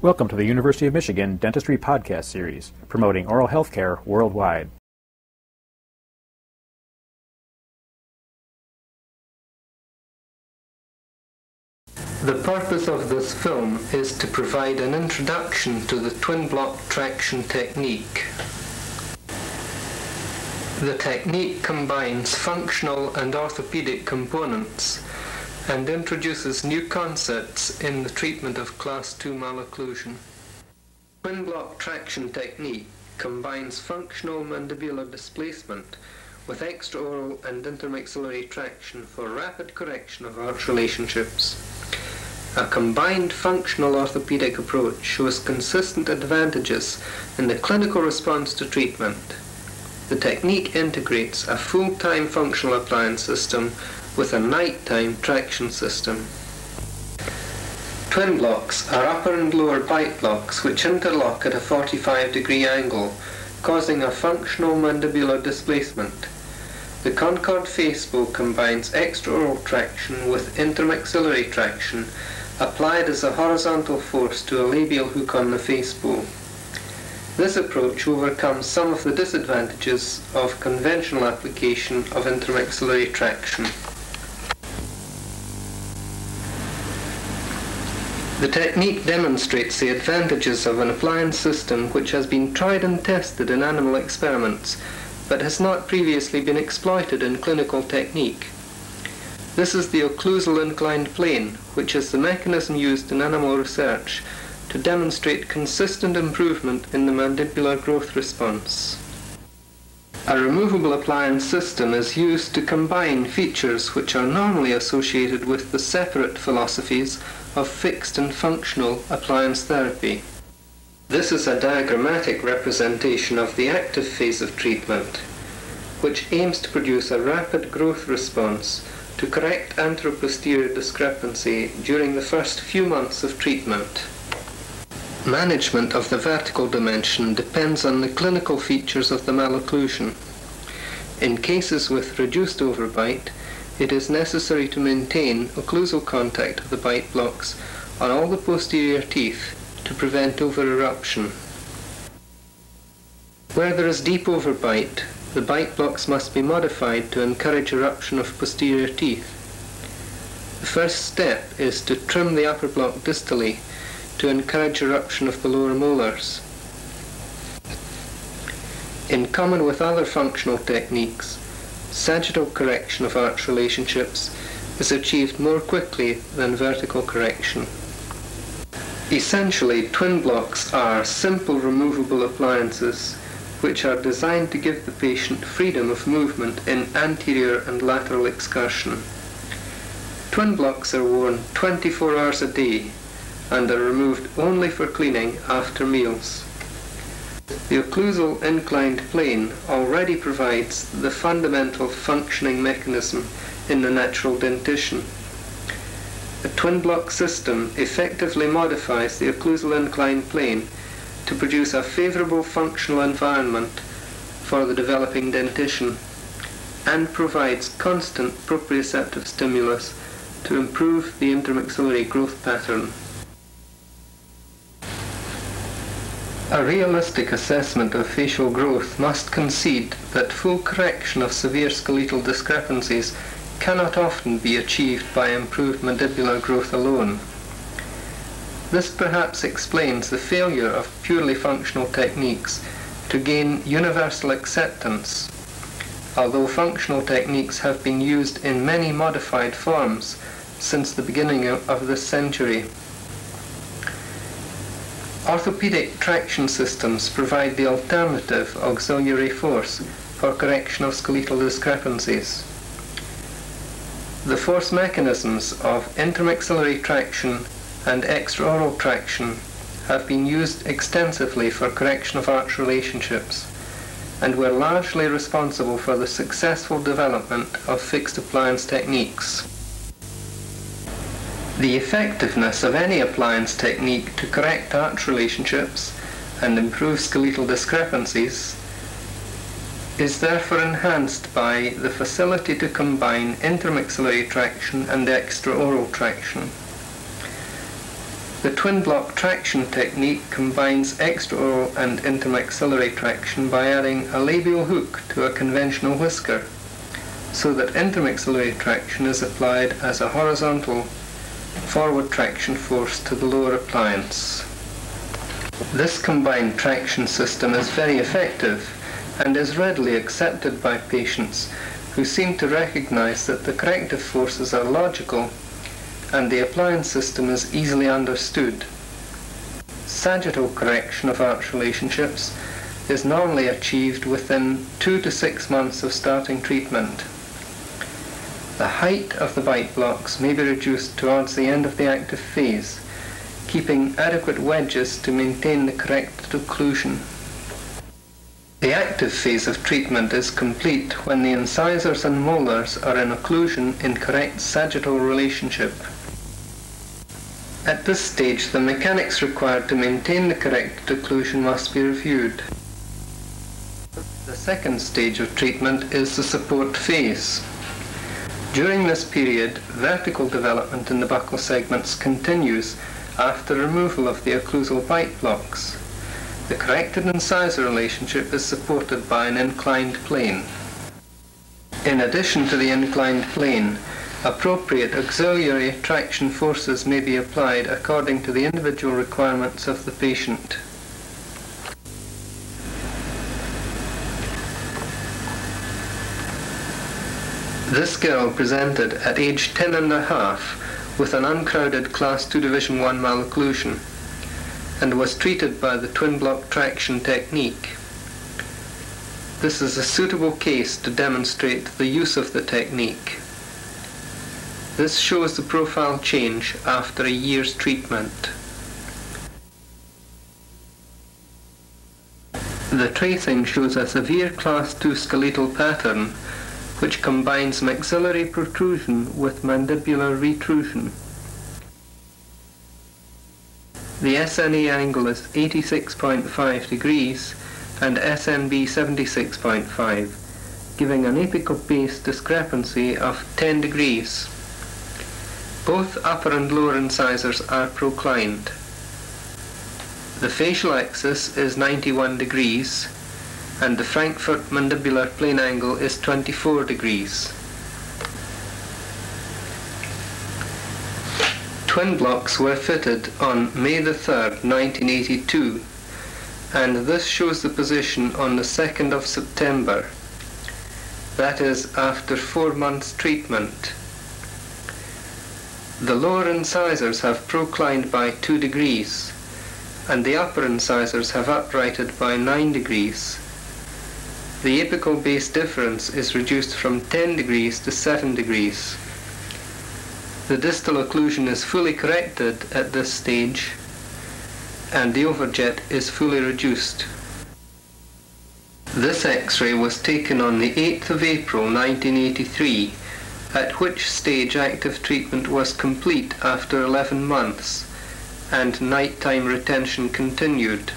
Welcome to the University of Michigan Dentistry Podcast Series, promoting oral health care worldwide. The purpose of this film is to provide an introduction to the twin block traction technique. The technique combines functional and orthopedic components and introduces new concepts in the treatment of Class II malocclusion. Twin block traction technique combines functional mandibular displacement with extraoral and intermaxillary traction for rapid correction of arch relationships. A combined functional orthopedic approach shows consistent advantages in the clinical response to treatment. The technique integrates a full-time functional appliance system with a nighttime traction system. Twin blocks are upper and lower bite blocks which interlock at a 45-degree angle, causing a functional mandibular displacement. The Concord face bow combines extraoral traction with intermaxillary traction applied as a horizontal force to a labial hook on the face bow. This approach overcomes some of the disadvantages of conventional application of intermaxillary traction. The technique demonstrates the advantages of an appliance system which has been tried and tested in animal experiments, but has not previously been exploited in clinical technique. This is the occlusal inclined plane, which is the mechanism used in animal research to demonstrate consistent improvement in the mandibular growth response. A removable appliance system is used to combine features which are normally associated with the separate philosophies of fixed and functional appliance therapy. This is a diagrammatic representation of the active phase of treatment, which aims to produce a rapid growth response to correct anteroposterior discrepancy during the first few months of treatment. Management of the vertical dimension depends on the clinical features of the malocclusion. In cases with reduced overbite, it is necessary to maintain occlusal contact of the bite blocks on all the posterior teeth to prevent over-eruption. Where there is deep overbite, the bite blocks must be modified to encourage eruption of posterior teeth. The first step is to trim the upper block distally to encourage eruption of the lower molars. In common with other functional techniques, sagittal correction of arch relationships is achieved more quickly than vertical correction. Essentially, twin blocks are simple removable appliances which are designed to give the patient freedom of movement in anterior and lateral excursion. Twin blocks are worn 24 hours a day and are removed only for cleaning after meals. The occlusal inclined plane already provides the fundamental functioning mechanism in the natural dentition. A twin block system effectively modifies the occlusal inclined plane to produce a favorable functional environment for the developing dentition and provides constant proprioceptive stimulus to improve the intermaxillary growth pattern. A realistic assessment of facial growth must concede that full correction of severe skeletal discrepancies cannot often be achieved by improved mandibular growth alone. This perhaps explains the failure of purely functional techniques to gain universal acceptance, although functional techniques have been used in many modified forms since the beginning of this century. Orthopedic traction systems provide the alternative auxiliary force for correction of skeletal discrepancies. The force mechanisms of intermaxillary traction and extraoral traction have been used extensively for correction of arch relationships and were largely responsible for the successful development of fixed appliance techniques. The effectiveness of any appliance technique to correct arch relationships and improve skeletal discrepancies is therefore enhanced by the facility to combine intermaxillary traction and extraoral traction. The twin block traction technique combines extraoral and intermaxillary traction by adding a labial hook to a conventional whisker, so that intermaxillary traction is applied as a horizontal forward traction force to the lower appliance. This combined traction system is very effective and is readily accepted by patients who seem to recognize that the corrective forces are logical and the appliance system is easily understood. Sagittal correction of arch relationships is normally achieved within 2 to 6 months of starting treatment. The height of the bite blocks may be reduced towards the end of the active phase, keeping adequate wedges to maintain the correct occlusion. The active phase of treatment is complete when the incisors and molars are in occlusion in correct sagittal relationship. At this stage, the mechanics required to maintain the correct occlusion must be reviewed. The second stage of treatment is the support phase. During this period, vertical development in the buccal segments continues after removal of the occlusal bite blocks. The corrected incisor relationship is supported by an inclined plane. In addition to the inclined plane, appropriate auxiliary traction forces may be applied according to the individual requirements of the patient. This girl presented at age 10.5 with an uncrowded Class II Division I malocclusion and was treated by the twin block traction technique. This is a suitable case to demonstrate the use of the technique. This shows the profile change after a year's treatment. The tracing shows a severe Class II skeletal pattern which combines maxillary protrusion with mandibular retrusion. The SNA angle is 86.5 degrees and SNB 76.5, giving an apical base discrepancy of 10 degrees. Both upper and lower incisors are proclined. The facial axis is 91 degrees and the Frankfurt mandibular plane angle is 24 degrees. Twin blocks were fitted on May the 3rd, 1982, and this shows the position on the 2nd of September. That is after 4 months treatment. The lower incisors have proclined by 2 degrees, and the upper incisors have uprighted by 9 degrees. The apical base difference is reduced from 10 degrees to 7 degrees. The distal occlusion is fully corrected at this stage, and the overjet is fully reduced. This X-ray was taken on the 8th of April 1983, at which stage active treatment was complete after 11 months, and nighttime retention continued.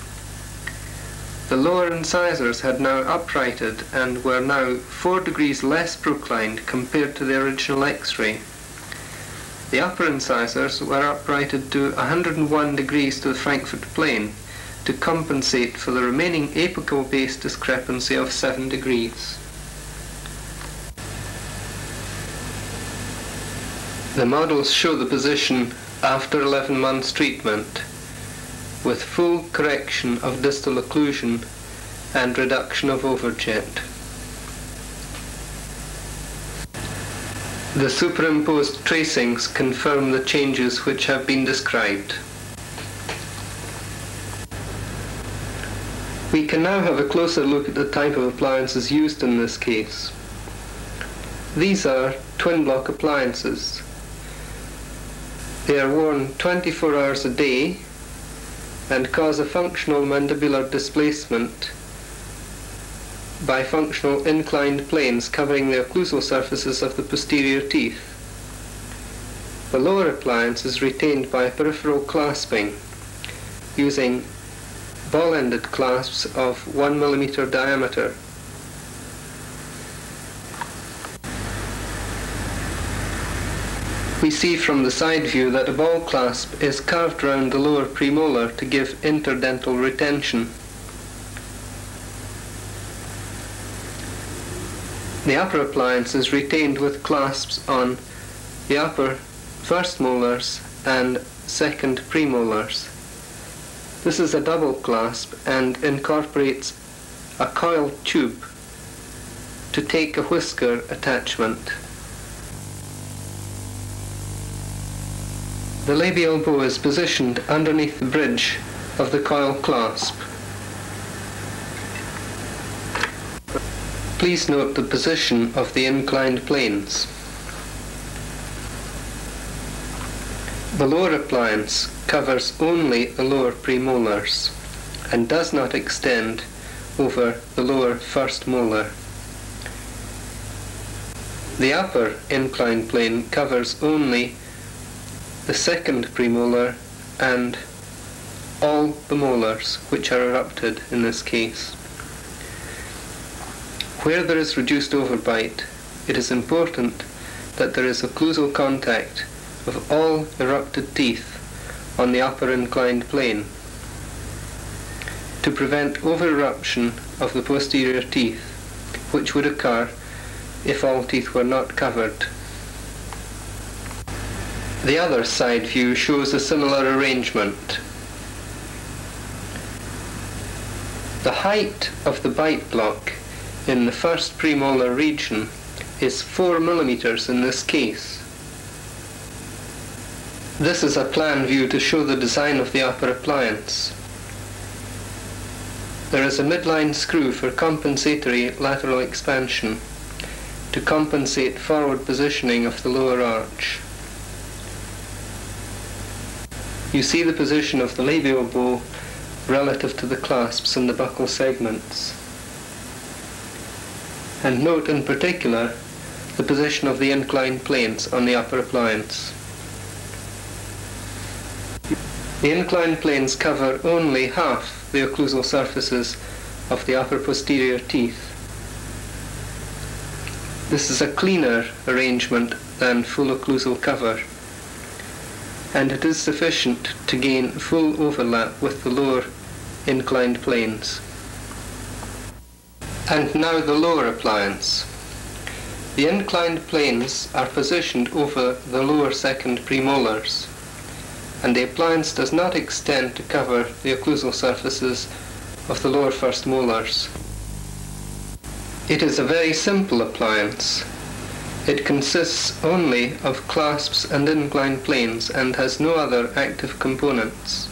The lower incisors had now uprighted and were now 4 degrees less proclined compared to the original X-ray. The upper incisors were uprighted to 101 degrees to the Frankfurt plane to compensate for the remaining apical base discrepancy of 7 degrees. The models show the position after 11 months treatment, with full correction of distal occlusion and reduction of overjet. The superimposed tracings confirm the changes which have been described. We can now have a closer look at the type of appliances used in this case. These are twin block appliances. They are worn 24 hours a day and cause a functional mandibular displacement by functional inclined planes covering the occlusal surfaces of the posterior teeth. The lower appliance is retained by peripheral clasping using ball-ended clasps of 1 mm diameter. We see from the side view that a ball clasp is carved round the lower premolar to give interdental retention. The upper appliance is retained with clasps on the upper first molars and second premolars. This is a double clasp and incorporates a coiled tube to take a whisker attachment. The labial bow is positioned underneath the bridge of the coil clasp. Please note the position of the inclined planes. The lower appliance covers only the lower premolars and does not extend over the lower first molar. The upper inclined plane covers only the second premolar and all the molars which are erupted in this case. Where there is reduced overbite, it is important that there is occlusal contact of all erupted teeth on the upper inclined plane to prevent over-eruption of the posterior teeth, which would occur if all teeth were not covered. The other side view shows a similar arrangement. The height of the bite block in the first premolar region is 4 millimeters in this case. This is a plan view to show the design of the upper appliance. There is a midline screw for compensatory lateral expansion to compensate forward positioning of the lower arch. You see the position of the labial bow relative to the clasps and the buccal segments. And note in particular the position of the inclined planes on the upper appliance. The inclined planes cover only half the occlusal surfaces of the upper posterior teeth. This is a cleaner arrangement than full occlusal cover, and it is sufficient to gain full overlap with the lower inclined planes. And now the lower appliance. The inclined planes are positioned over the lower second premolars, and the appliance does not extend to cover the occlusal surfaces of the lower first molars. It is a very simple appliance. It consists only of clasps and inclined planes and has no other active components.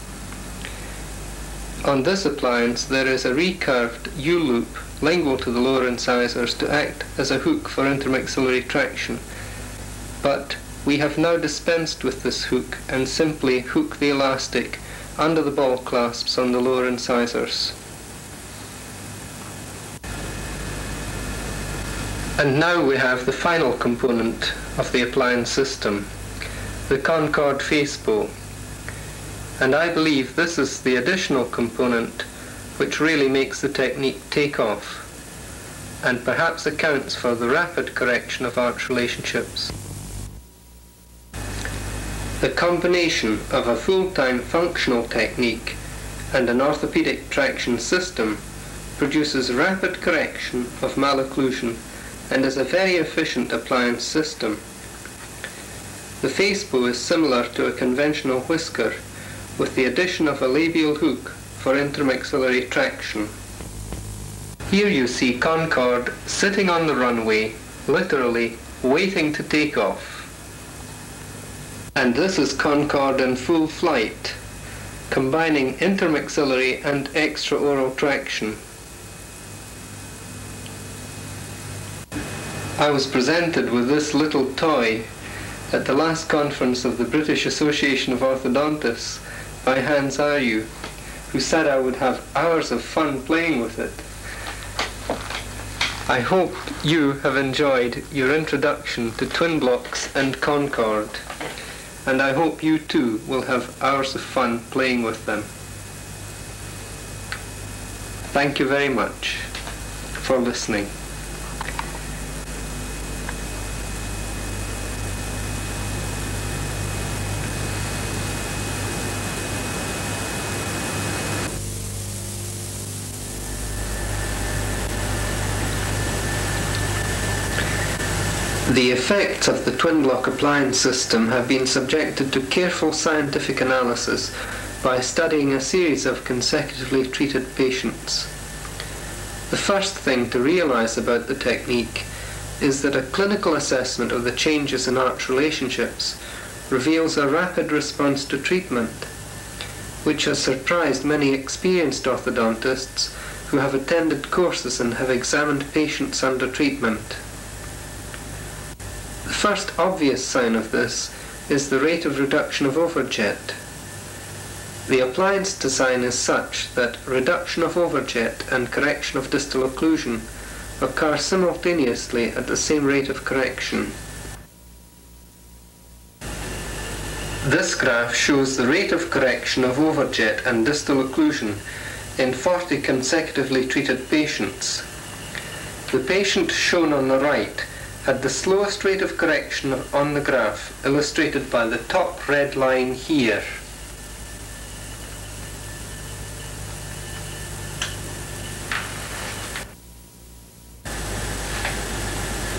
On this appliance there is a recurved U-loop lingual to the lower incisors to act as a hook for intermaxillary traction, but we have now dispensed with this hook and simply hook the elastic under the ball clasps on the lower incisors. And now we have the final component of the appliance system, the Concord face bow. And I believe this is the additional component which really makes the technique take off, and perhaps accounts for the rapid correction of arch relationships. The combination of a full-time functional technique and an orthopedic traction system produces rapid correction of malocclusion and is a very efficient appliance system. The face bow is similar to a conventional whisker, with the addition of a labial hook for intermaxillary traction. Here you see Concord sitting on the runway, literally waiting to take off. And this is Concord in full flight, combining intermaxillary and extraoral traction. I was presented with this little toy at the last conference of the British Association of Orthodontists by Hans Arju, who said I would have hours of fun playing with it. I hope you have enjoyed your introduction to twin blocks and Concord, and I hope you too will have hours of fun playing with them. Thank you very much for listening. The effects of the twin-block appliance system have been subjected to careful scientific analysis by studying a series of consecutively treated patients. The first thing to realize about the technique is that a clinical assessment of the changes in arch relationships reveals a rapid response to treatment, which has surprised many experienced orthodontists who have attended courses and have examined patients under treatment. The first obvious sign of this is the rate of reduction of overjet. The appliance design is such that reduction of overjet and correction of distal occlusion occur simultaneously at the same rate of correction. This graph shows the rate of correction of overjet and distal occlusion in 40 consecutively treated patients. The patient shown on the right had the slowest rate of correction on the graph, illustrated by the top red line here.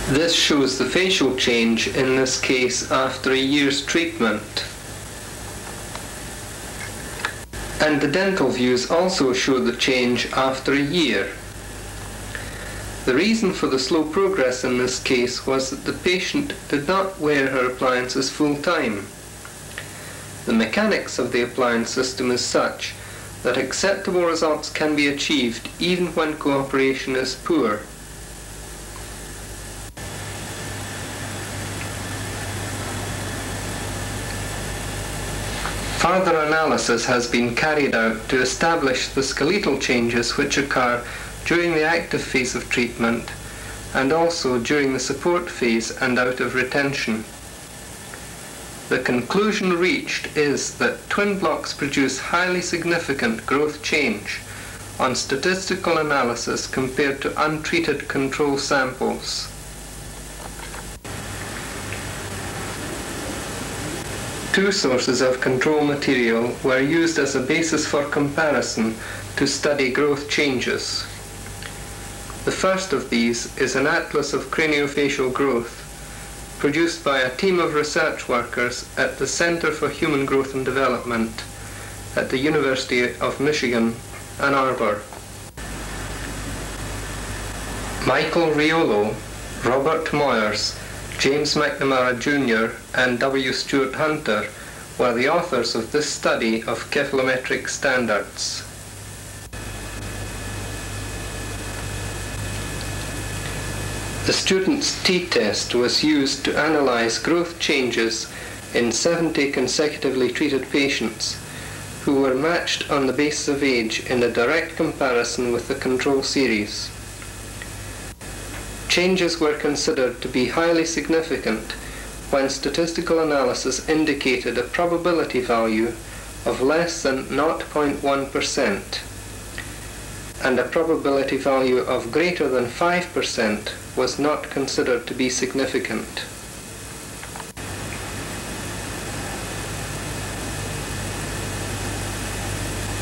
This shows the facial change, in this case after a year's treatment. And the dental views also show the change after a year. The reason for the slow progress in this case was that the patient did not wear her appliances full time. The mechanics of the appliance system is such that acceptable results can be achieved even when cooperation is poor. Further analysis has been carried out to establish the skeletal changes which occur during the active phase of treatment and also during the support phase and out of retention. The conclusion reached is that twin blocks produce highly significant growth change on statistical analysis compared to untreated control samples. Two sources of control material were used as a basis for comparison to study growth changes. The first of these is an atlas of craniofacial growth, produced by a team of research workers at the Center for Human Growth and Development at the University of Michigan, Ann Arbor. Michael Riolo, Robert Moyers, James McNamara Jr. and W. Stuart Hunter were the authors of this study of cephalometric standards. The student's t-test was used to analyze growth changes in 70 consecutively treated patients who were matched on the basis of age in a direct comparison with the control series. Changes were considered to be highly significant when statistical analysis indicated a probability value of less than 0.1%, and a probability value of greater than 5% was not considered to be significant.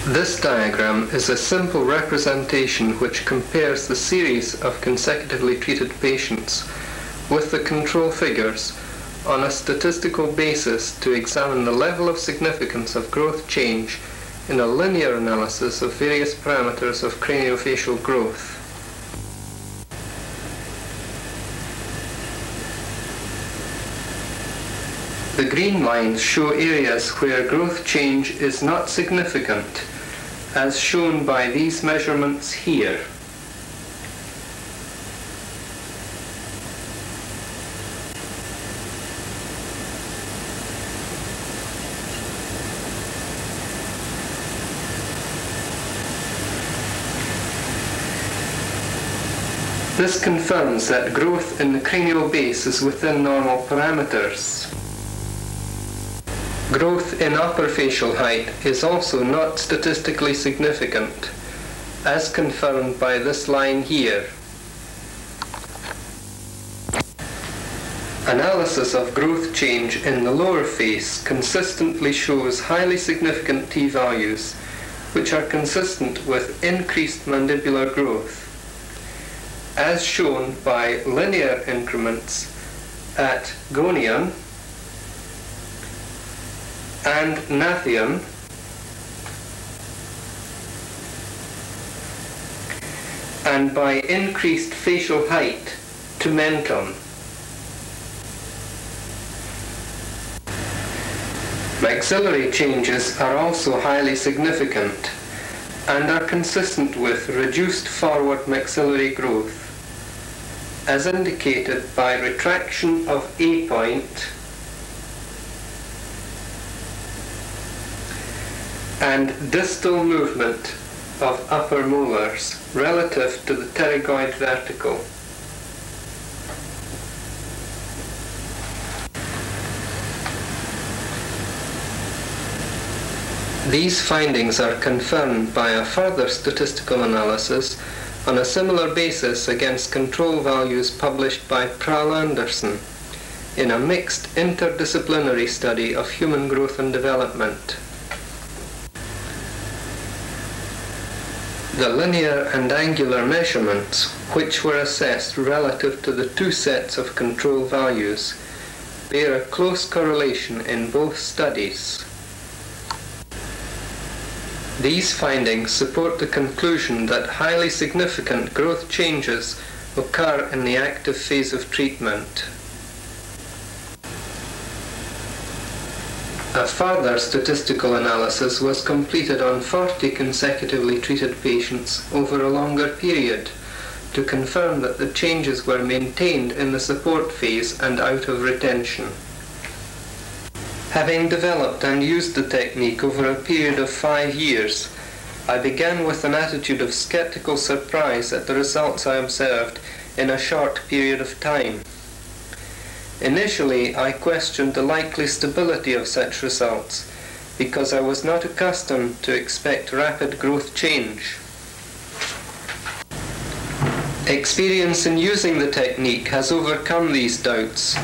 This diagram is a simple representation which compares the series of consecutively treated patients with the control figures on a statistical basis to examine the level of significance of growth change in a linear analysis of various parameters of craniofacial growth. The green lines show areas where growth change is not significant, as shown by these measurements here. This confirms that growth in the cranial base is within normal parameters. Growth in upper facial height is also not statistically significant, as confirmed by this line here. Analysis of growth change in the lower face consistently shows highly significant t-values, which are consistent with increased mandibular growth, as shown by linear increments at gonium and gnathium and by increased facial height to menton. Maxillary changes are also highly significant and are consistent with reduced forward maxillary growth, as indicated by retraction of A point and distal movement of upper molars relative to the pterygoid vertical. These findings are confirmed by a further statistical analysis on a similar basis against control values published by Prahl-Anderson in a mixed interdisciplinary study of human growth and development. The linear and angular measurements, which were assessed relative to the two sets of control values, bear a close correlation in both studies. These findings support the conclusion that highly significant growth changes occur in the active phase of treatment. A further statistical analysis was completed on 40 consecutively treated patients over a longer period to confirm that the changes were maintained in the support phase and out of retention. Having developed and used the technique over a period of 5 years, I began with an attitude of skeptical surprise at the results I observed in a short period of time. Initially, I questioned the likely stability of such results because I was not accustomed to expect rapid growth change. Experience in using the technique has overcome these doubts,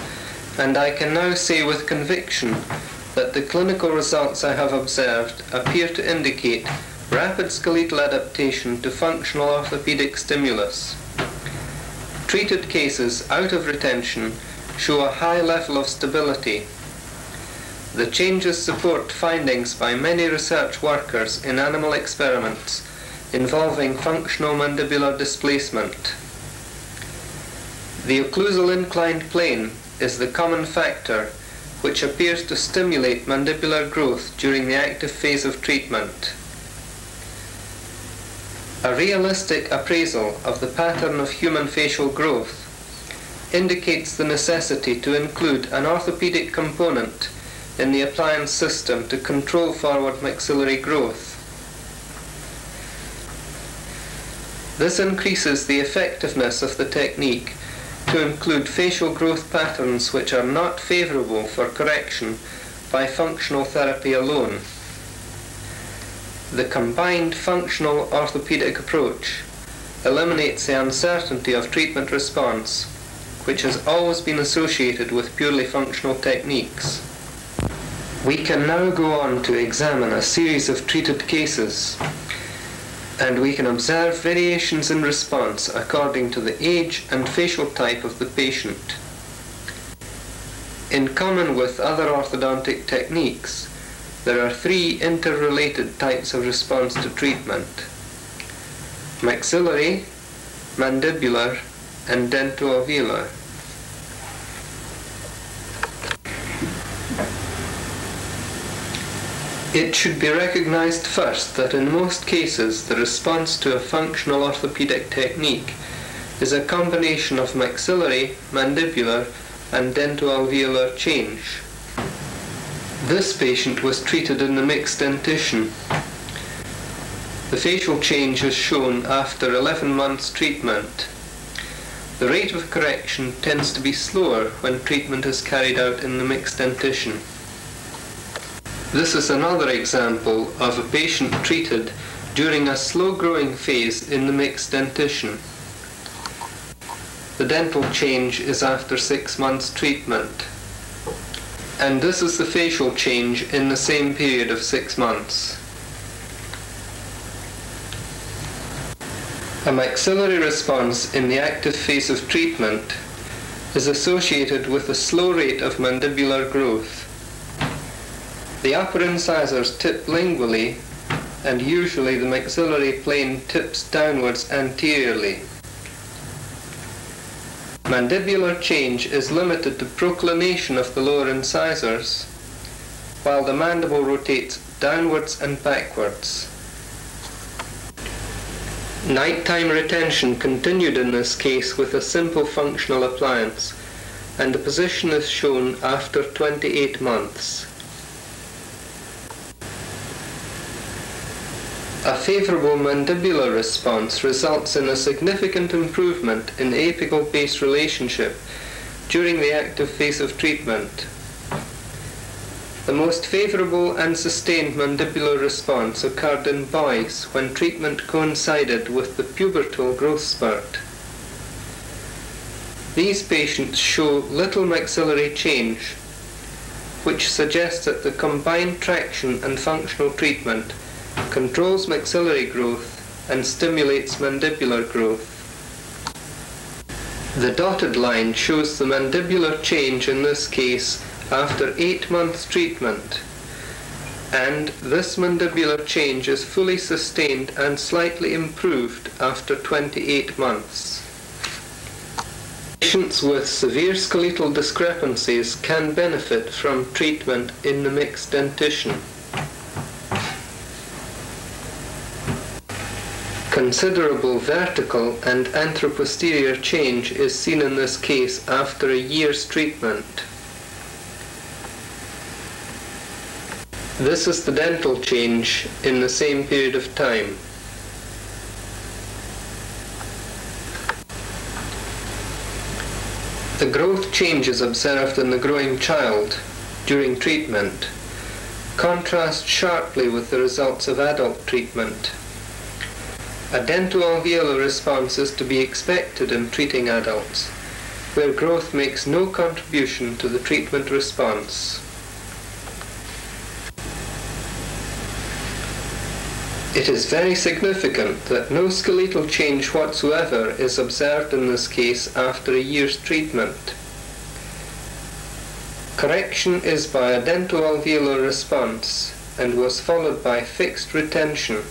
and I can now say with conviction that the clinical results I have observed appear to indicate rapid skeletal adaptation to functional orthopedic stimulus. Treated cases out of retention show a high level of stability. The changes support findings by many research workers in animal experiments involving functional mandibular displacement. The occlusal inclined plane is the common factor which appears to stimulate mandibular growth during the active phase of treatment. A realistic appraisal of the pattern of human facial growth indicates the necessity to include an orthopedic component in the appliance system to control forward maxillary growth. This increases the effectiveness of the technique to include facial growth patterns which are not favorable for correction by functional therapy alone. The combined functional orthopedic approach eliminates the uncertainty of treatment response, which has always been associated with purely functional techniques. We can now go on to examine a series of treated cases, and we can observe variations in response according to the age and facial type of the patient. In common with other orthodontic techniques, there are 3 interrelated types of response to treatment: maxillary, mandibular, and dentoalveolar. It should be recognized first that in most cases the response to a functional orthopedic technique is a combination of maxillary, mandibular, and dentoalveolar change. This patient was treated in the mixed dentition. The facial change is shown after 11 months treatment. The rate of correction tends to be slower when treatment is carried out in the mixed dentition. This is another example of a patient treated during a slow-growing phase in the mixed dentition. The dental change is after 6 months treatment, and this is the facial change in the same period of 6 months. A maxillary response in the active phase of treatment is associated with a slow rate of mandibular growth. The upper incisors tip lingually, and usually the maxillary plane tips downwards anteriorly. Mandibular change is limited to proclination of the lower incisors, while the mandible rotates downwards and backwards. Nighttime retention continued in this case with a simple functional appliance, and the position is shown after 28 months. A favourable mandibular response results in a significant improvement in apical-base relationship during the active phase of treatment. The most favourable and sustained mandibular response occurred in boys when treatment coincided with the pubertal growth spurt. These patients show little maxillary change, which suggests that the combined traction and functional treatment controls maxillary growth and stimulates mandibular growth. The dotted line shows the mandibular change in this case after 8 months treatment, and this mandibular change is fully sustained and slightly improved after 28 months. Patients with severe skeletal discrepancies can benefit from treatment in the mixed dentition. Considerable vertical and anteroposterior change is seen in this case after a year's treatment. This is the dental change in the same period of time. The growth changes observed in the growing child during treatment contrast sharply with the results of adult treatment. A dentoalveolar response is to be expected in treating adults, where growth makes no contribution to the treatment response. It is very significant that no skeletal change whatsoever is observed in this case after a year's treatment. Correction is by a dentoalveolar response and was followed by fixed retention.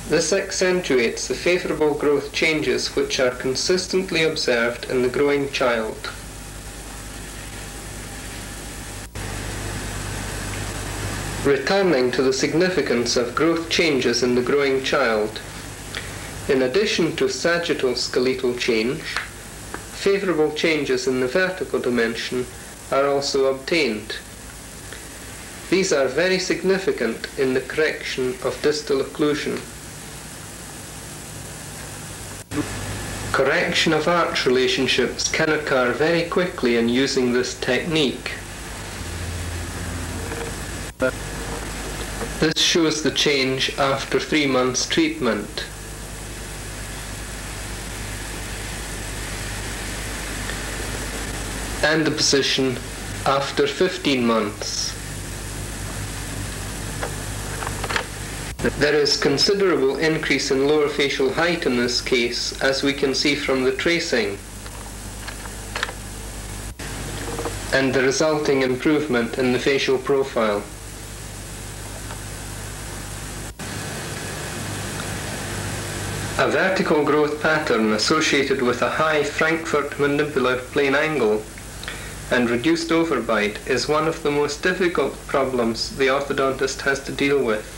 This accentuates the favourable growth changes which are consistently observed in the growing child. Returning to the significance of growth changes in the growing child, in addition to sagittal skeletal change, favourable changes in the vertical dimension are also obtained. These are very significant in the correction of distal occlusion. Correction of arch relationships can occur very quickly in using this technique. This shows the change after 3 months treatment. And the position after 15 months. There is considerable increase in lower facial height in this case, as we can see from the tracing, and the resulting improvement in the facial profile. A vertical growth pattern associated with a high Frankfurt mandibular plane angle and reduced overbite is one of the most difficult problems the orthodontist has to deal with.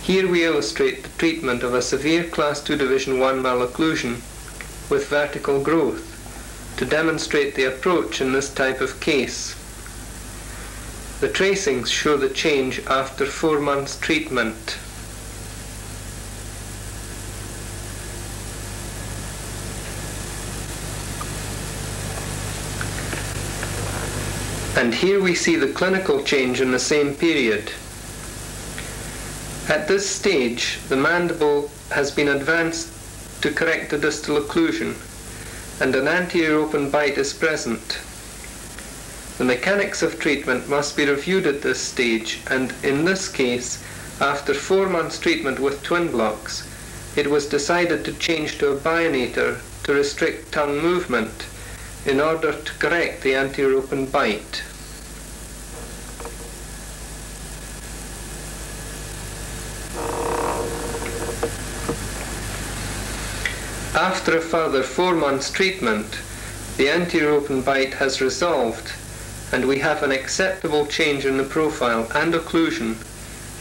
Here we illustrate the treatment of a severe Class II Division I malocclusion with vertical growth to demonstrate the approach in this type of case. The tracings show the change after 4 months treatment. And here we see the clinical change in the same period. At this stage, the mandible has been advanced to correct the distal occlusion, and an anterior open bite is present. The mechanics of treatment must be reviewed at this stage, and in this case, after 4 months treatment with twin blocks, it was decided to change to a bionator to to restrict tongue movement in order to correct the anterior open bite. After a further 4 months treatment, the anterior open bite has resolved, and we have an acceptable change in the profile and occlusion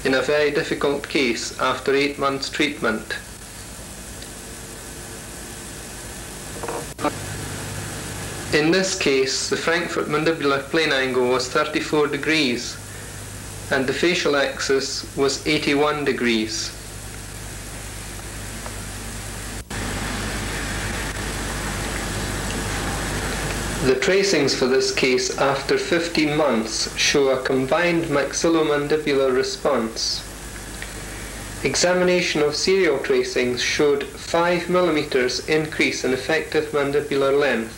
in a very difficult case after 8 months treatment. In this case, the Frankfurt mandibular plane angle was 34 degrees and the facial axis was 81 degrees. The tracings for this case after 15 months show a combined maxillomandibular response. Examination of serial tracings showed 5 mm increase in effective mandibular length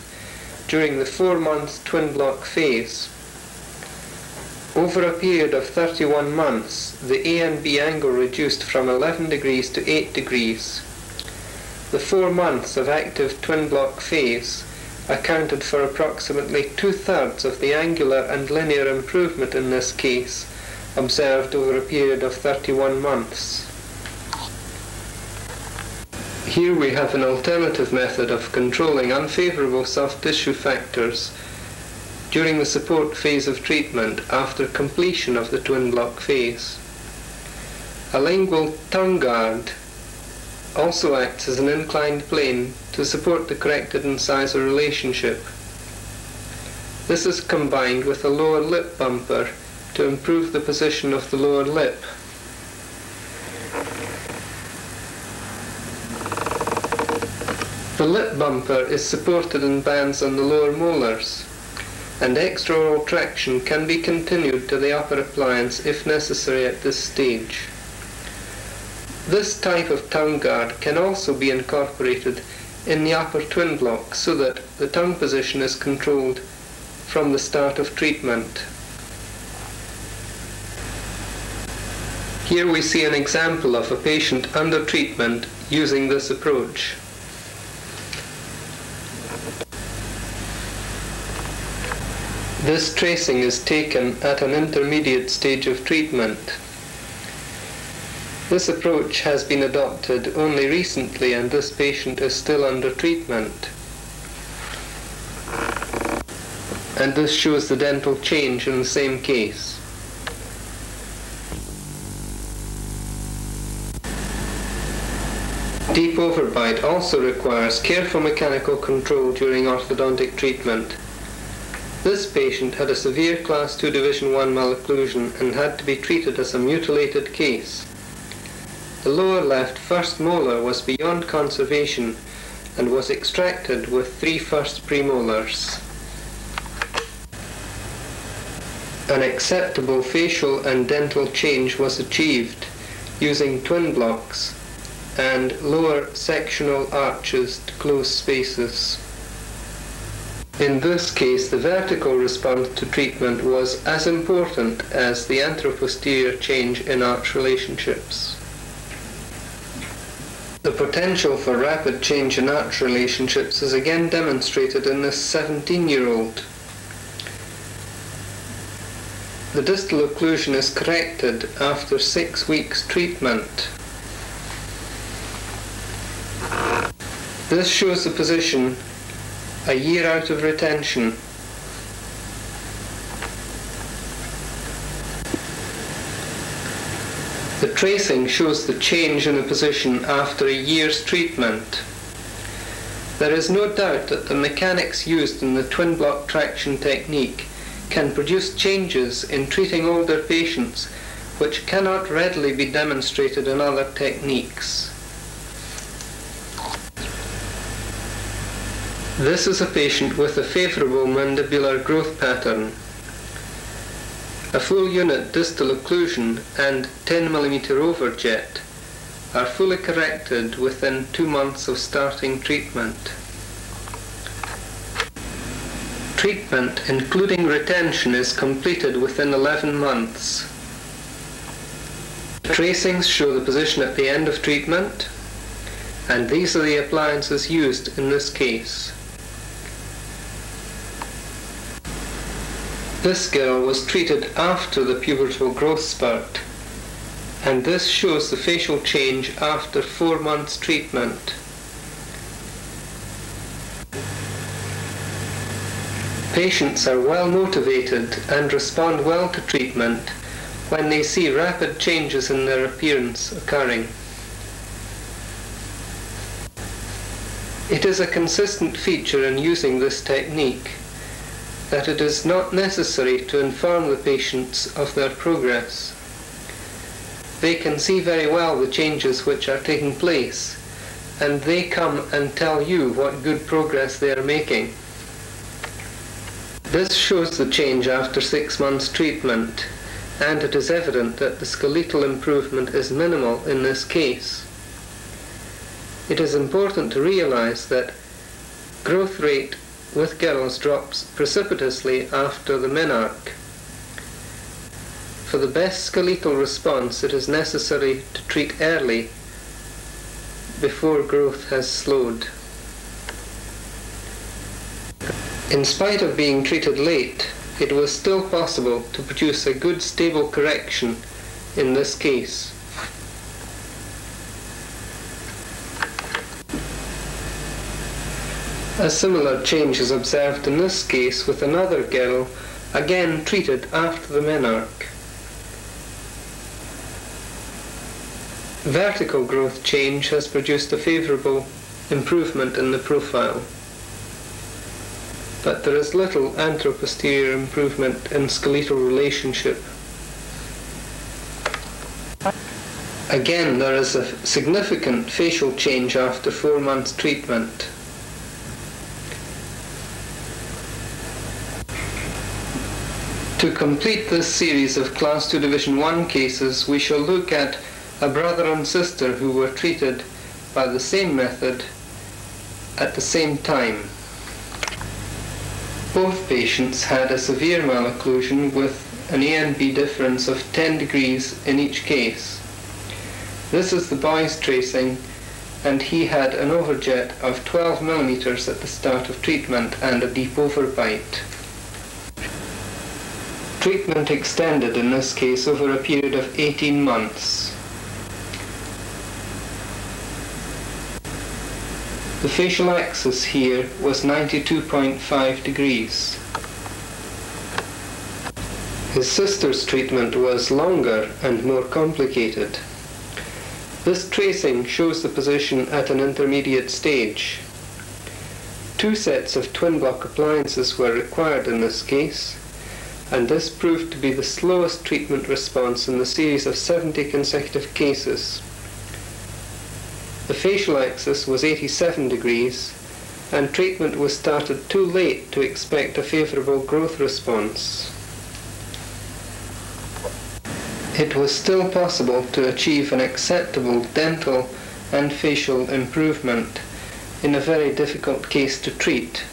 during the 4-month twin block phase. Over a period of 31 months, the A and B angle reduced from 11 degrees to 8 degrees. The 4 months of active twin block phase accounted for approximately 2/3 of the angular and linear improvement in this case, observed over a period of 31 months. Here we have an alternative method of controlling unfavorable soft tissue factors during the support phase of treatment after completion of the twin block phase. A lingual tongue guard also acts as an inclined plane to support the corrected incisor relationship. This is combined with a lower lip bumper to improve the position of the lower lip. The lip bumper is supported in bands on the lower molars, and extraoral traction can be continued to the upper appliance if necessary at this stage. This type of tongue guard can also be incorporated in the upper twin block so that the tongue position is controlled from the start of treatment. Here we see an example of a patient under treatment using this approach. This tracing is taken at an intermediate stage of treatment. This approach has been adopted only recently, and this patient is still under treatment. And this shows the dental change in the same case. Deep overbite also requires careful mechanical control during orthodontic treatment. This patient had a severe Class 2 Division 1 malocclusion and had to be treated as a mutilated case. The lower left first molar was beyond conservation and was extracted with 3 first premolars. An acceptable facial and dental change was achieved using twin blocks and lower sectional arches to close spaces. In this case, the vertical response to treatment was as important as the anteroposterior change in arch relationships. The potential for rapid change in arch relationships is again demonstrated in this 17-year-old. The distal occlusion is corrected after 6 weeks treatment. This shows the position a year out of retention. The tracing shows the change in the position after a year's treatment. There is no doubt that the mechanics used in the twin block traction technique can produce changes in treating older patients which cannot readily be demonstrated in other techniques. This is a patient with a favorable mandibular growth pattern. A full unit distal occlusion and 10 mm overjet are fully corrected within 2 months of starting treatment. Treatment, including retention, is completed within 11 months. Tracings show the position at the end of treatment, and these are the appliances used in this case. This girl was treated after the pubertal growth spurt, and this shows the facial change after 4 months treatment. Patients are well motivated and respond well to treatment when they see rapid changes in their appearance occurring. It is a consistent feature in using this technique that it is not necessary to inform the patients of their progress. They can see very well the changes which are taking place, and they come and tell you what good progress they are making. This shows the change after 6 months treatment, and it is evident that the skeletal improvement is minimal in this case. It is important to realize that growth rate with girls drops precipitously after the menarche. For the best skeletal response, it is necessary to treat early before growth has slowed. In spite of being treated late, it was still possible to produce a good stable correction in this case. A similar change is observed in this case with another girl, again treated after the menarche. Vertical growth change has produced a favourable improvement in the profile, but there is little anteroposterior improvement in skeletal relationship. Again, there is a significant facial change after 4 months treatment. To complete this series of Class 2 Division 1 cases, we shall look at a brother and sister who were treated by the same method at the same time. Both patients had a severe malocclusion with an A and B difference of 10 degrees in each case. This is the boy's tracing, and he had an overjet of 12 mm at the start of treatment and a deep overbite. Treatment extended in this case over a period of 18 months. The facial axis here was 92.5 degrees. His sister's treatment was longer and more complicated. This tracing shows the position at an intermediate stage. 2 sets of twin block appliances were required in this case, and this proved to be the slowest treatment response in the series of 70 consecutive cases. The facial axis was 87 degrees, and treatment was started too late to expect a favourable growth response. It was still possible to achieve an acceptable dental and facial improvement in a very difficult case to treat.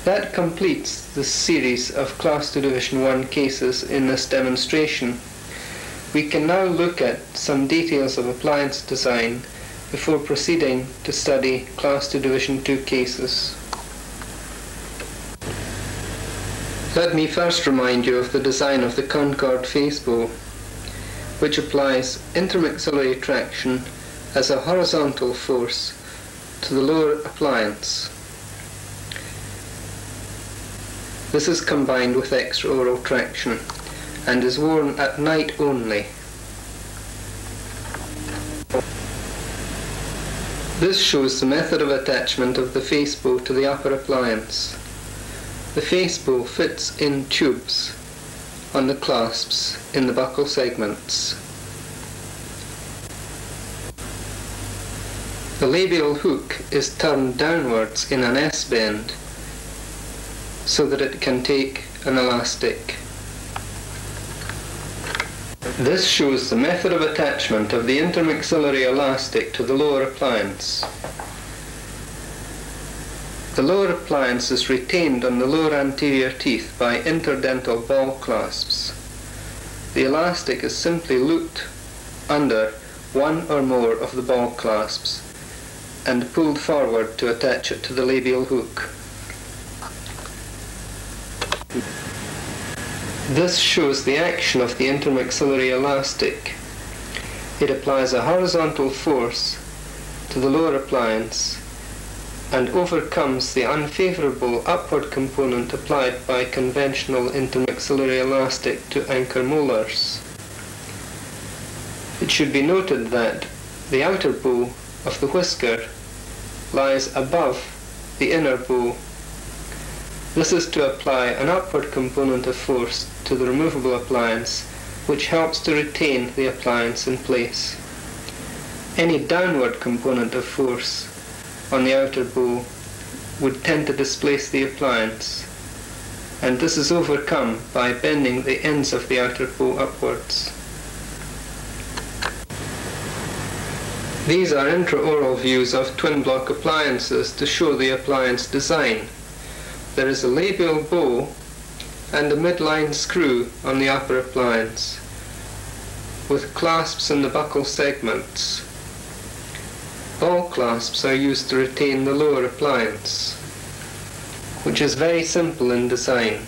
That completes the series of Class 2 Division 1 cases in this demonstration. We can now look at some details of appliance design before proceeding to study Class 2 Division 2 cases. Let me first remind you of the design of the Concord face bow, which applies intermaxillary traction as a horizontal force to the lower appliance. This is combined with extraoral traction and is worn at night only. This shows the method of attachment of the face bow to the upper appliance. The face bow fits in tubes on the clasps in the buccal segments. The labial hook is turned downwards in an S-bend so that it can take an elastic. This shows the method of attachment of the intermaxillary elastic to the lower appliance. The lower appliance is retained on the lower anterior teeth by interdental ball clasps. The elastic is simply looped under one or more of the ball clasps and pulled forward to attach it to the labial hook. This shows the action of the intermaxillary elastic. It applies a horizontal force to the lower appliance and overcomes the unfavorable upward component applied by conventional intermaxillary elastic to anchor molars. It should be noted that the outer bow of the whisker lies above the inner bow. This is to apply an upward component of force to the removable appliance, which helps to retain the appliance in place. Any downward component of force on the outer bow would tend to displace the appliance, and this is overcome by bending the ends of the outer bow upwards. These are intraoral views of twin block appliances to show the appliance design. There is a labial bow and a midline screw on the upper appliance, with clasps in the buccal segments. Ball clasps are used to retain the lower appliance, which is very simple in design.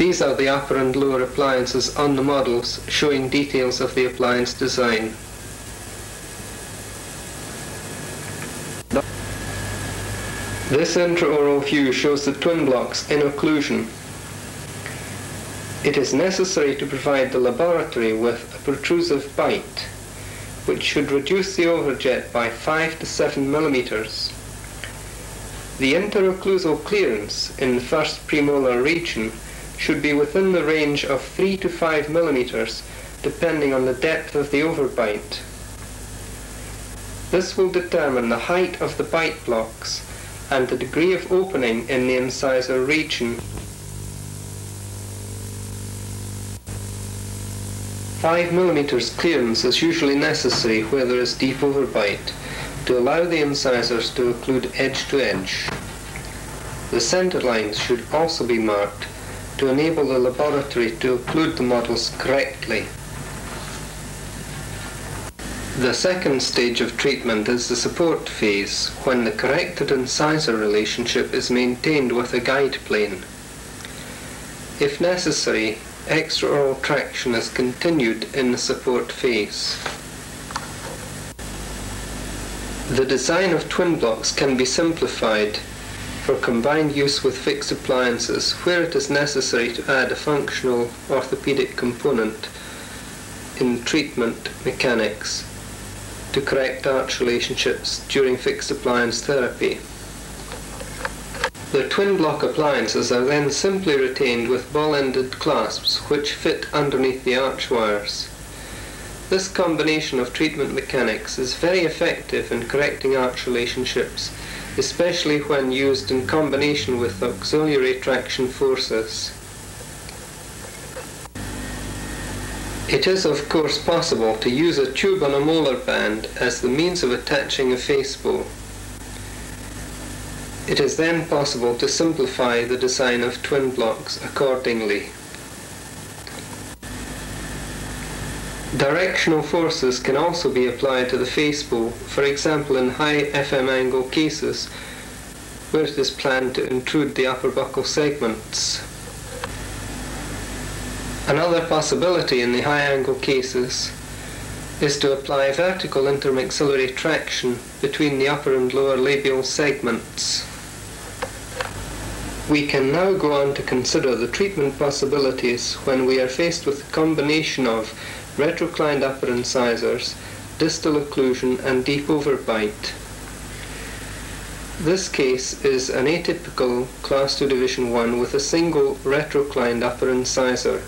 These are the upper and lower appliances on the models, showing details of the appliance design. This intraoral view shows the twin blocks in occlusion. It is necessary to provide the laboratory with a protrusive bite, which should reduce the overjet by 5 to 7 millimeters. The interocclusal clearance in the first premolar region should be within the range of 3 to 5 millimeters, depending on the depth of the overbite. This will determine the height of the bite blocks and the degree of opening in the incisor region. 5 millimeters clearance is usually necessary where there is deep overbite to allow the incisors to occlude edge to edge. The center lines should also be marked to enable the laboratory to occlude the models correctly. The second stage of treatment is the support phase, when the corrected incisor relationship is maintained with a guide plane. If necessary, extraoral traction is continued in the support phase. The design of twin blocks can be simplified for combined use with fixed appliances where it is necessary to add a functional orthopedic component in treatment mechanics to correct arch relationships during fixed appliance therapy. The twin block appliances are then simply retained with ball-ended clasps which fit underneath the arch wires. This combination of treatment mechanics is very effective in correcting arch relationships, especially when used in combination with auxiliary traction forces. It is of course possible to use a tube on a molar band as the means of attaching a face bow. It is then possible to simplify the design of twin blocks accordingly. Directional forces can also be applied to the face bow, for example in high FM angle cases where it is planned to intrude the upper buccal segments. Another possibility in the high angle cases is to apply vertical intermaxillary traction between the upper and lower labial segments. We can now go on to consider the treatment possibilities when we are faced with a combination of retroclined upper incisors, distal occlusion and deep overbite. This case is an atypical Class II Division 1 with a single retroclined upper incisor.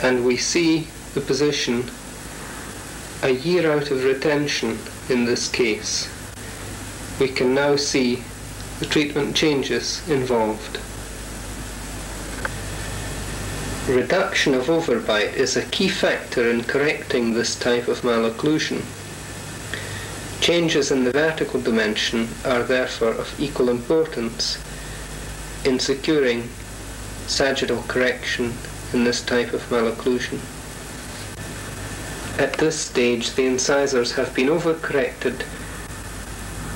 And we see the position a year out of retention in this case. We can now see the treatment changes involved. Reduction of overbite is a key factor in correcting this type of malocclusion. Changes in the vertical dimension are therefore of equal importance in securing sagittal correction in this type of malocclusion. At this stage, the incisors have been overcorrected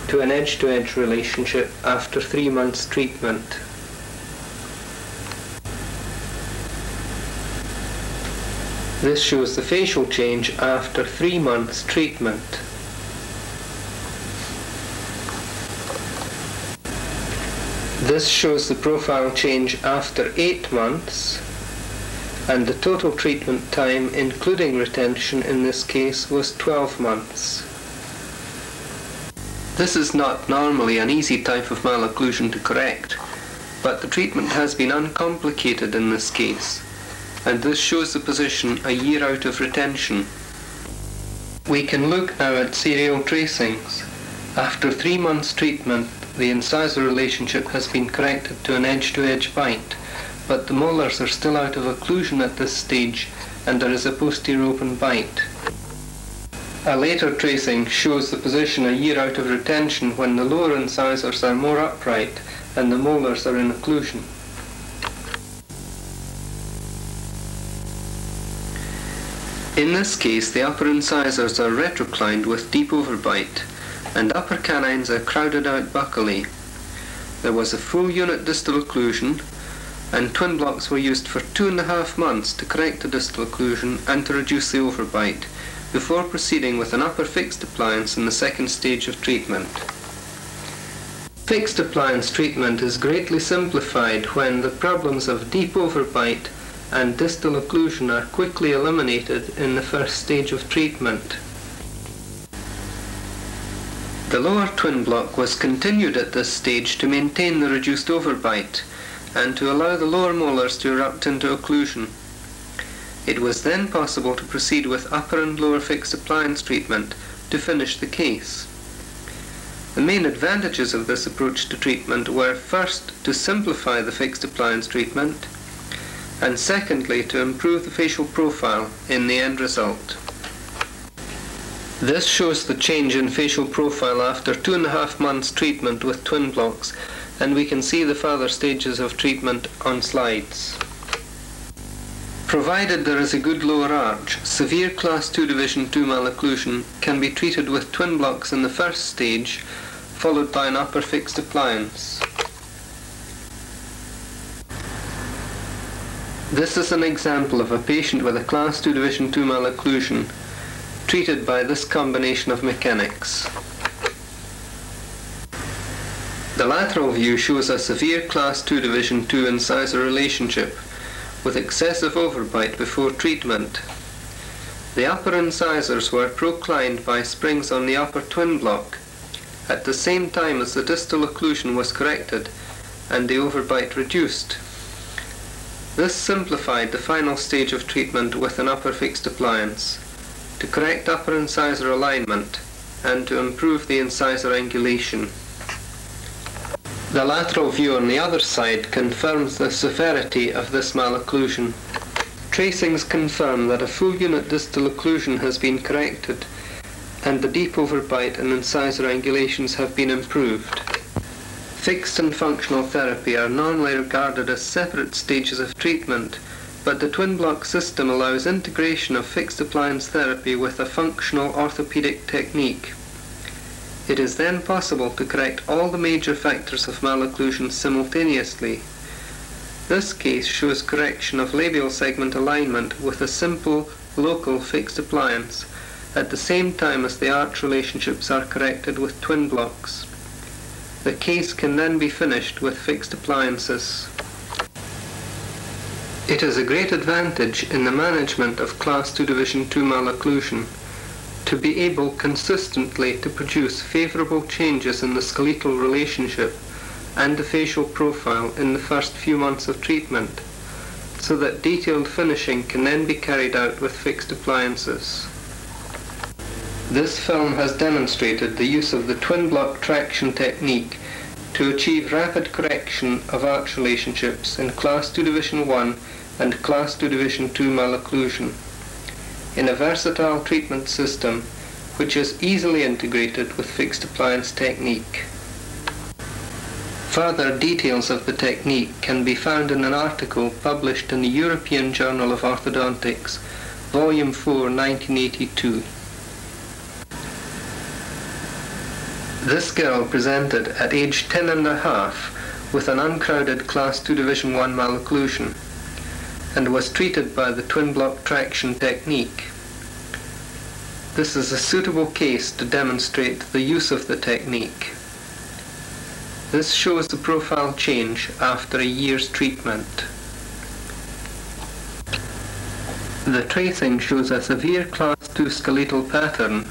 to an edge-to-edge relationship after 3 months treatment. This shows the facial change after 3 months treatment. This shows the profile change after 8 months, and the total treatment time, including retention in this case, was 12 months. This is not normally an easy type of malocclusion to correct, but the treatment has been uncomplicated in this case, and this shows the position a year out of retention. We can look now at serial tracings. After 3 months treatment, the incisor relationship has been corrected to an edge-to-edge bite, but the molars are still out of occlusion at this stage, and there is a posterior open bite. A later tracing shows the position a year out of retention when the lower incisors are more upright and the molars are in occlusion. In this case, the upper incisors are retroclined with deep overbite, and upper canines are crowded out buccally. There was a full unit distal occlusion, and twin blocks were used for 2.5 months to correct the distal occlusion and to reduce the overbite, before proceeding with an upper fixed appliance in the second stage of treatment. Fixed appliance treatment is greatly simplified when the problems of deep overbite and distal occlusion are quickly eliminated in the first stage of treatment. The lower twin block was continued at this stage to maintain the reduced overbite and to allow the lower molars to erupt into occlusion. It was then possible to proceed with upper and lower fixed appliance treatment to finish the case. The main advantages of this approach to treatment were, first, to simplify the fixed appliance treatment, and secondly, to improve the facial profile in the end result. This shows the change in facial profile after 2.5 months treatment with twin blocks, and we can see the further stages of treatment on slides. Provided there is a good lower arch, severe Class 2 Division 2 malocclusion can be treated with twin blocks in the first stage, followed by an upper fixed appliance. This is an example of a patient with a Class 2 Division 2 malocclusion treated by this combination of mechanics. The lateral view shows a severe Class 2 Division 2 incisor relationship with excessive overbite before treatment. The upper incisors were proclined by springs on the upper twin block at the same time as the distal occlusion was corrected and the overbite reduced. This simplified the final stage of treatment with an upper fixed appliance to correct upper incisor alignment and to improve the incisor angulation. The lateral view on the other side confirms the severity of this malocclusion. Tracings confirm that a full unit distal occlusion has been corrected and the deep overbite and incisor angulations have been improved. Fixed and functional therapy are normally regarded as separate stages of treatment, but the twin block system allows integration of fixed appliance therapy with a functional orthopedic technique. It is then possible to correct all the major factors of malocclusion simultaneously. This case shows correction of labial segment alignment with a simple local fixed appliance at the same time as the arch relationships are corrected with twin blocks. The case can then be finished with fixed appliances. It is a great advantage in the management of Class 2 Division 2 malocclusion to be able consistently to produce favourable changes in the skeletal relationship and the facial profile in the first few months of treatment, so that detailed finishing can then be carried out with fixed appliances. This film has demonstrated the use of the twin block traction technique to achieve rapid correction of arch relationships in Class 2 Division 1 and Class 2 Division 2 malocclusion in a versatile treatment system which is easily integrated with fixed appliance technique. Further details of the technique can be found in an article published in the European Journal of Orthodontics, Volume 4, 1982. This girl presented at age 10 and a half with an uncrowded Class 2 Division 1 malocclusion and was treated by the twin block traction technique. This is a suitable case to demonstrate the use of the technique. This shows the profile change after a year's treatment. The tracing shows a severe Class 2 skeletal pattern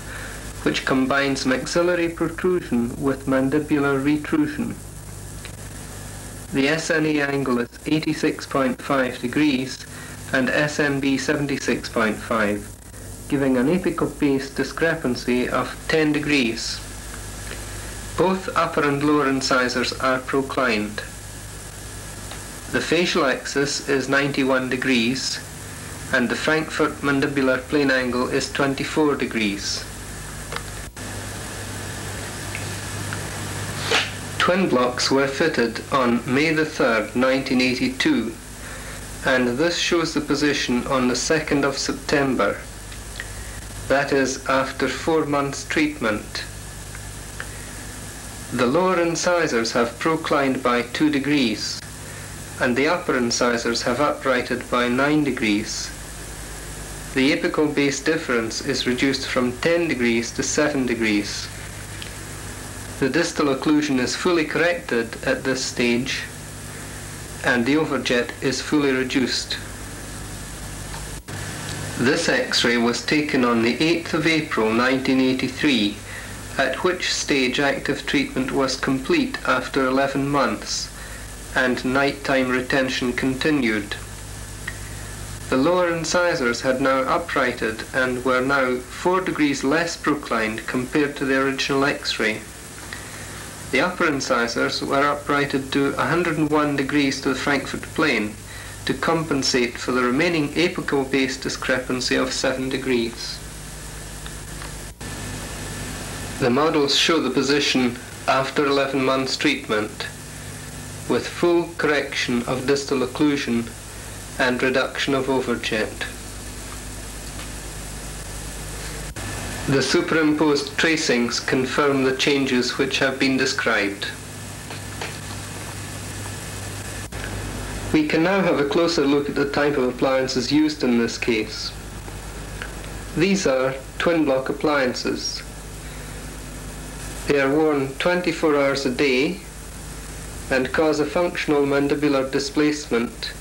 which combines maxillary protrusion with mandibular retrusion. The SNA angle is 86.5 degrees and SNB 76.5, giving an apical base discrepancy of 10 degrees. Both upper and lower incisors are proclined. The facial axis is 91 degrees and the Frankfurt mandibular plane angle is 24 degrees. Twin blocks were fitted on May the 3rd, 1982, and this shows the position on the 2nd of September. That is after 4 months treatment. The lower incisors have proclined by 2 degrees, and the upper incisors have uprighted by 9 degrees. The apical base difference is reduced from 10 degrees to 7 degrees. The distal occlusion is fully corrected at this stage, and the overjet is fully reduced. This X-ray was taken on the 8th of April 1983, at which stage active treatment was complete after 11 months, and nighttime retention continued. The lower incisors had now uprighted and were now 4 degrees less proclined compared to the original X-ray. The upper incisors were uprighted to 101 degrees to the Frankfurt plane to compensate for the remaining apical base discrepancy of 7 degrees. The models show the position after 11 months treatment, with full correction of distal occlusion and reduction of overjet. The superimposed tracings confirm the changes which have been described. We can now have a closer look at the type of appliances used in this case. These are twin block appliances. They are worn 24 hours a day and cause a functional mandibular displacement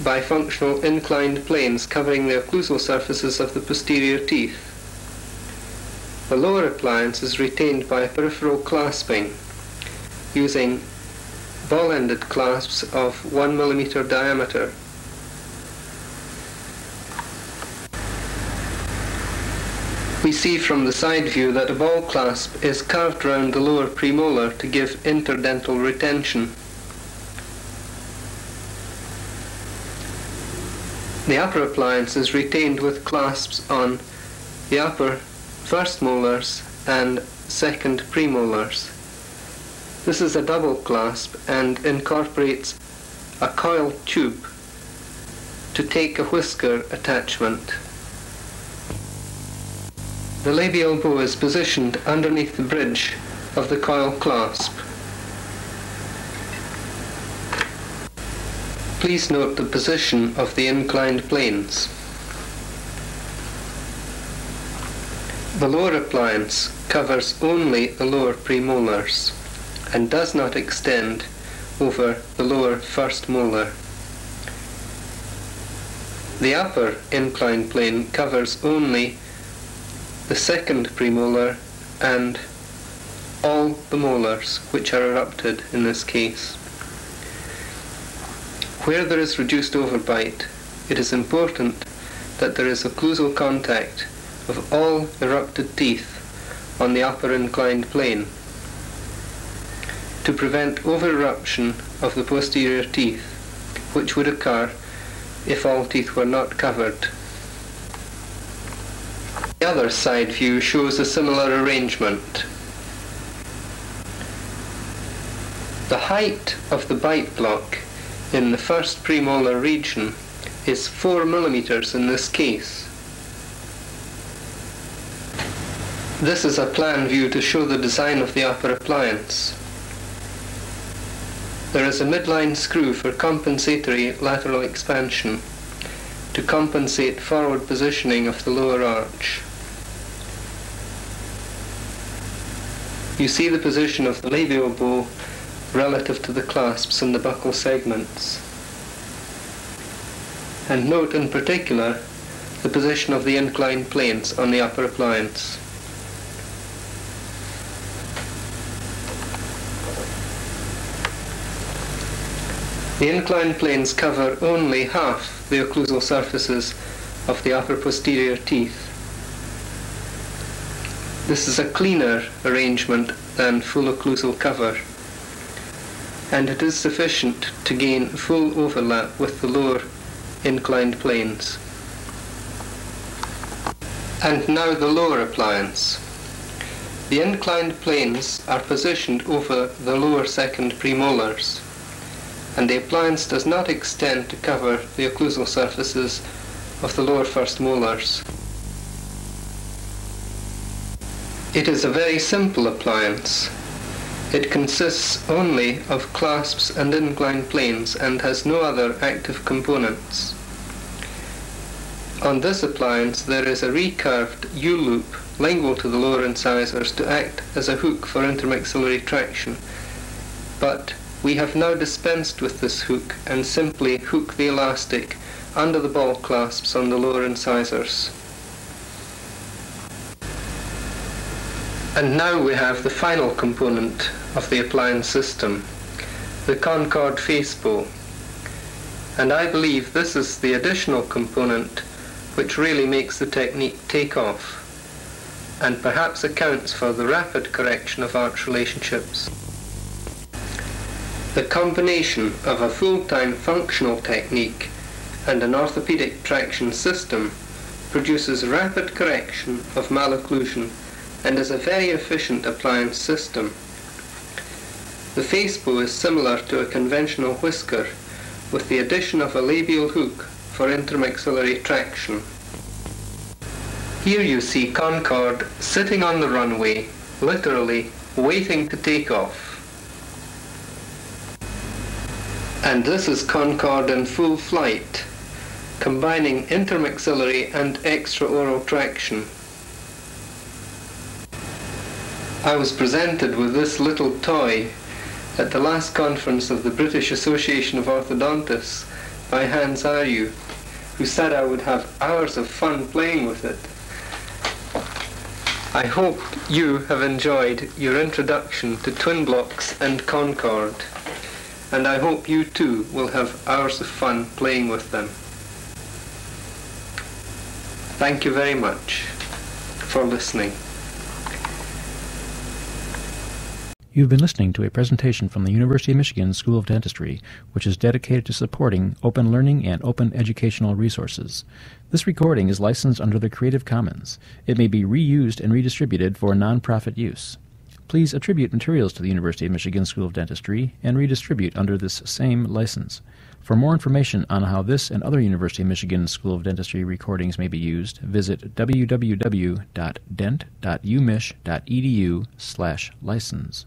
by functional inclined planes covering the occlusal surfaces of the posterior teeth. The lower appliance is retained by peripheral clasping using ball-ended clasps of 1 mm diameter. We see from the side view that a ball clasp is carved round the lower premolar to give interdental retention. The upper appliance is retained with clasps on the upper first molars and second premolars. This is a double clasp and incorporates a coil tube to take a whisker attachment. The labial bow is positioned underneath the bridge of the coil clasp. Please note the position of the inclined planes. The lower appliance covers only the lower premolars and does not extend over the lower first molar. The upper inclined plane covers only the second premolar and all the molars which are erupted in this case. Where there is reduced overbite, it is important that there is occlusal contact of all erupted teeth on the upper inclined plane to prevent over-eruption of the posterior teeth, which would occur if all teeth were not covered. The other side view shows a similar arrangement. The height of the bite block in the first premolar region is 4 millimeters in this case. This is a plan view to show the design of the upper appliance. There is a midline screw for compensatory lateral expansion to compensate forward positioning of the lower arch. You see the position of the labial bow relative to the clasps and the buccal segments. And note in particular the position of the inclined planes on the upper appliance. The inclined planes cover only half the occlusal surfaces of the upper posterior teeth. This is a cleaner arrangement than full occlusal cover, and it is sufficient to gain full overlap with the lower inclined planes. And now the lower appliance. The inclined planes are positioned over the lower second premolars, and the appliance does not extend to cover the occlusal surfaces of the lower first molars. It is a very simple appliance. It consists only of clasps and inclined planes and has no other active components. On this appliance there is a recurved U-loop lingual to the lower incisors to act as a hook for intermaxillary traction, but we have now dispensed with this hook and simply hook the elastic under the ball clasps on the lower incisors. And now we have the final component of the appliance system, the Concord face bow. And I believe this is the additional component which really makes the technique take off, and perhaps accounts for the rapid correction of arch relationships. The combination of a full-time functional technique and an orthopedic traction system produces rapid correction of malocclusion and is a very efficient appliance system. The face bow is similar to a conventional whisker with the addition of a labial hook for intermaxillary traction. Here you see Concord sitting on the runway, literally waiting to take off. And this is Concord in full flight, combining intermaxillary and extraoral traction. I was presented with this little toy at the last conference of the British Association of Orthodontists by Hans Arju, who said I would have hours of fun playing with it. I hope you have enjoyed your introduction to twin blocks and Concord, and I hope you too will have hours of fun playing with them. Thank you very much for listening. You've been listening to a presentation from the University of Michigan School of Dentistry, which is dedicated to supporting open learning and open educational resources. This recording is licensed under the Creative Commons. It may be reused and redistributed for nonprofit use. Please attribute materials to the University of Michigan School of Dentistry and redistribute under this same license. For more information on how this and other University of Michigan School of Dentistry recordings may be used, visit www.dent.umich.edu/license.